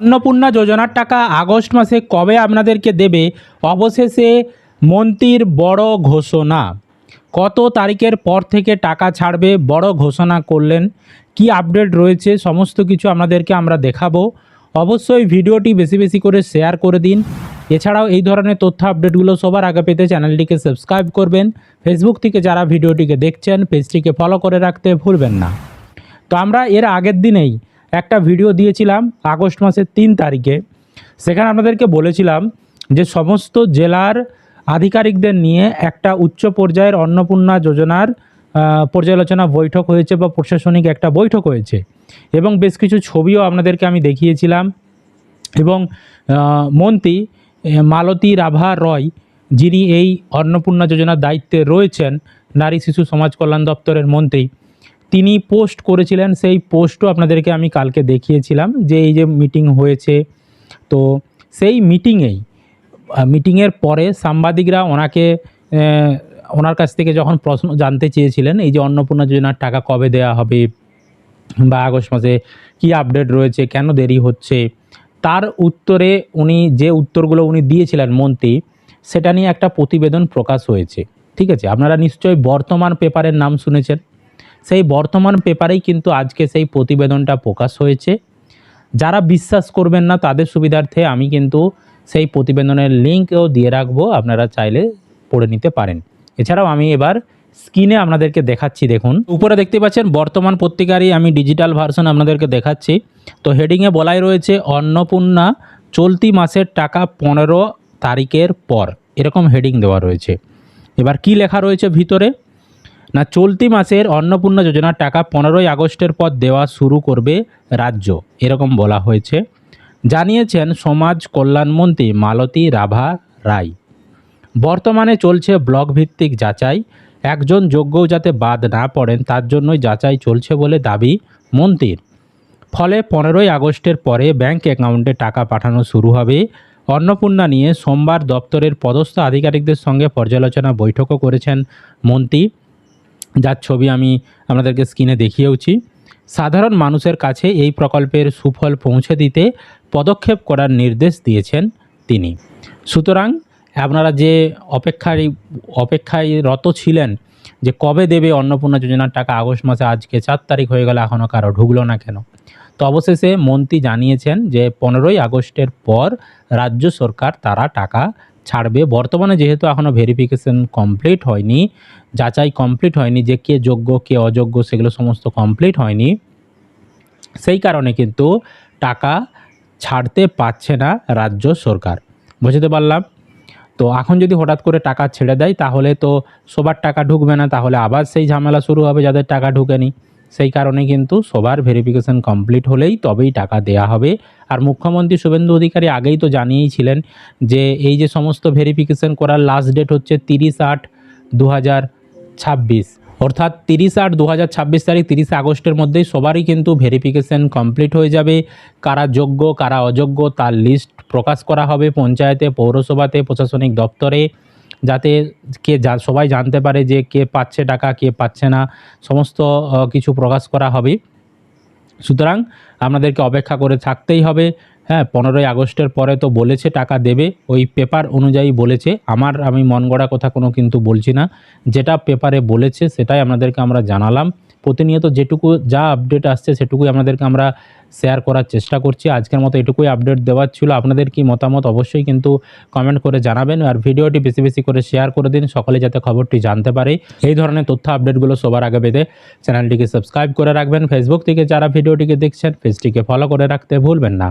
অন্নপূর্ণা যোজনার টাকা আগস্ট মাসে কবে আপনাদেরকে দেবে? অবশেষে মন্ত্রীর বড় ঘোষণা। কত তারিখের পর থেকে টাকা ছাড়বে বড় ঘোষণা করলেন। কি আপডেট রয়েছে সমস্ত কিছু আপনাদেরকে আমরা দেখাবো। অবশ্যই ভিডিওটি বেশি বেশি করে শেয়ার করে দিন। এছাড়াও এই ধরনের তথ্য আপডেটগুলো সবার আগে পেতে চ্যানেলটিকে সাবস্ক্রাইব করবেন। ফেসবুক থেকে যারা ভিডিওটিকে দেখছেন পেজটিকে ফলো করে রাখতে ভুলবেন না। তো আমরা এর আগের দিনেই একটা ভিডিও দিয়েছিলাম আগস্ট মাসের 3 তারিখে। সেখানে আপনাদেরকে বলেছিলাম যে সমস্ত জেলার আধিকারিকদের নিয়ে একটা উচ্চ পর্যায়ের অন্নপূর্ণা যোজনার পর্যালোচনা বৈঠক হয়েছে বা প্রশাসনিক একটা বৈঠক হয়েছে, এবং বেশ কিছু ছবিও আপনাদেরকে আমি দেখিয়েছিলাম। এবং মন্ত্রী মালতী রাভা রয়, যিনি এই অন্নপূর্ণা যোজনার দায়িত্বে রয়েছেন, নারী শিশু সমাজ কল্যাণ দপ্তরের মন্ত্রী, তিনি পোস্ট করেছিলেন। সেই পোস্টও আপনাদেরকে আমি কালকে দেখিয়েছিলাম যে এই যে মিটিং হয়েছে। তো সেই মিটিংয়ের পরে সাংবাদিকরা ওনার কাছ থেকে যখন প্রশ্ন জানতে চেয়েছিলেন এই যে অন্নপূর্ণা যোজনার টাকা কবে দেওয়া হবে বা আগস্ট মাসে কী আপডেট রয়েছে, কেন দেরি হচ্ছে, তার উত্তরে উনি যে উত্তরগুলো উনি দিয়েছিলেন মন্ত্রী, সেটা নিয়ে একটা প্রতিবেদন প্রকাশ হয়েছে। ঠিক আছে, আপনারা নিশ্চয়ই বর্তমান পেপারের নাম শুনেছেন। সেই বর্তমান পেপারেই কিন্তু আজকে সেই প্রতিবেদনটা প্রকাশ হয়েছে। যারা বিশ্বাস করবেন না তাদের সুবিধার্থে আমি কিন্তু সেই প্রতিবেদনের লিঙ্কও দিয়ে রাখবো, আপনারা চাইলে পড়ে নিতে পারেন। এছাড়াও আমি এবার স্ক্রিনে আপনাদেরকে দেখাচ্ছি, দেখুন উপরে দেখতে পাচ্ছেন বর্তমান পত্রিকারই আমি ডিজিটাল ভার্সন আপনাদেরকে দেখাচ্ছি। তো হেডিংয়ে বলাই রয়েছে অন্নপূর্ণা চলতি মাসের টাকা 15 তারিখের পর, এরকম হেডিং দেওয়া রয়েছে। এবার কি লেখা রয়েছে ভিতরে না, চলতি মাসের অন্নপূর্ণা যোজনার টাকা 15ই আগস্টের পর দেওয়া শুরু করবে রাজ্য, এরকম বলা হয়েছে, জানিয়েছেন সমাজ কল্যাণমন্ত্রী মালতী রাভা রায়। বর্তমানে চলছে ব্লক ভিত্তিক যাচাই, একজন যোগ্যও যাতে বাদ না পড়েন তার জন্যই যাচাই চলছে বলে দাবি মন্ত্রীর। ফলে 15ই আগস্টের পরে ব্যাংক অ্যাকাউন্টে টাকা পাঠানো শুরু হবে। অন্নপূর্ণা নিয়ে সোমবার দপ্তরের পদস্থ আধিকারিকদের সঙ্গে পর্যালোচনা বৈঠকও করেছেন মন্ত্রী, যার ছবি আমি আপনাদেরকে স্ক্রিনে দেখিয়েওছি। সাধারণ মানুষের কাছে এই প্রকল্পের সুফল পৌঁছে দিতে পদক্ষেপ করার নির্দেশ দিয়েছেন তিনি। সুতরাং আপনারা যে অপেক্ষায় রত ছিলেন যে কবে দেবে অন্নপূর্ণা যোজনার টাকা আগস্ট মাসে, আজকে 4 তারিখ হয়ে গেল এখনও কারো ঢুকলো না কেন? তো অবশেষে মন্ত্রী জানিয়েছেন যে 15ই আগস্টের পর রাজ্য সরকার তারা টাকা ছাড়বে। বর্তমানে যেহেতু এখনও ভেরিফিকেশন কমপ্লিট হয়নি, যাচাই কমপ্লিট হয়নি, যে কে যোগ্য কে অযোগ্য সেগুলো সমস্ত কমপ্লিট হয়নি, সেই কারণে কিন্তু টাকা ছাড়তে পারছে না রাজ্য সরকার। বুঝতে পারলাম। তো এখন যদি হঠাৎ করে টাকা ছেড়ে দেয় তাহলে তো সবার টাকা ঢুকবে না, তাহলে আবার সেই ঝামেলা শুরু হবে যাদের টাকা ঢুকেনি। সেই কারণে কিন্তু সবার ভেরিফিকেশন কমপ্লিট হলেই তবেই টাকা দেয়া হবে। আর মুখ্যমন্ত্রী শুভেন্দু অধিকারী আগেই তো জানিয়েছিলেন যে এই যে সমস্ত ভেরিফিকেশন করার লাস্ট ডেট হচ্ছে 30/8/2026, অর্থাৎ 30/8/2026 তারিখ, 30 আগস্টের মধ্যেই সবারই কিন্তু ভেরিফিকেশন কমপ্লিট হয়ে যাবে। কারা যোগ্য কারা অযোগ্য তার লিস্ট প্রকাশ করা হবে পঞ্চায়েতে, পৌরসভাতে, প্রশাসনিক দপ্তরে, যাতে সবাই জানতে পারে যে কে পাচ্ছে টাকা কে পাচ্ছে না, সমস্ত কিছু প্রকাশ করা হবে। সুতরাং আপনাদেরকে অপেক্ষা করে থাকতেই হবে। হ্যাঁ, 15ই আগস্টের পরে তো বলেছে টাকা দেবে, ওই পেপার অনুযায়ী বলেছে। আমি মন গড়া কথা কোনো কিন্তু বলছি না, যেটা পেপারে বলেছে সেটাই আপনাদেরকে আমরা জানালাম। প্রতিনিয়ত যেটুকু যা আপডেট আসছে সেটুকুই আপনাদেরকে আমরা শেয়ার করার চেষ্টা করছি। আজকের মতো এটুকুই আপডেট দেওয়ার ছিল। আপনাদের কি মতামত অবশ্যই কিন্তু কমেন্ট করে জানাবেন, আর ভিডিওটি বেশি বেশি করে শেয়ার করে দিন, সকলে যাতে খবরটি জানতে পারে। এই ধরনের তথ্য আপডেটগুলো সবার আগে পেতে চ্যানেলটিকে সাবস্ক্রাইব করে রাখবেন। ফেসবুক থেকে যারা ভিডিওটিকে দেখছেন পেজটিকে ফলো করে রাখতে ভুলবেন না।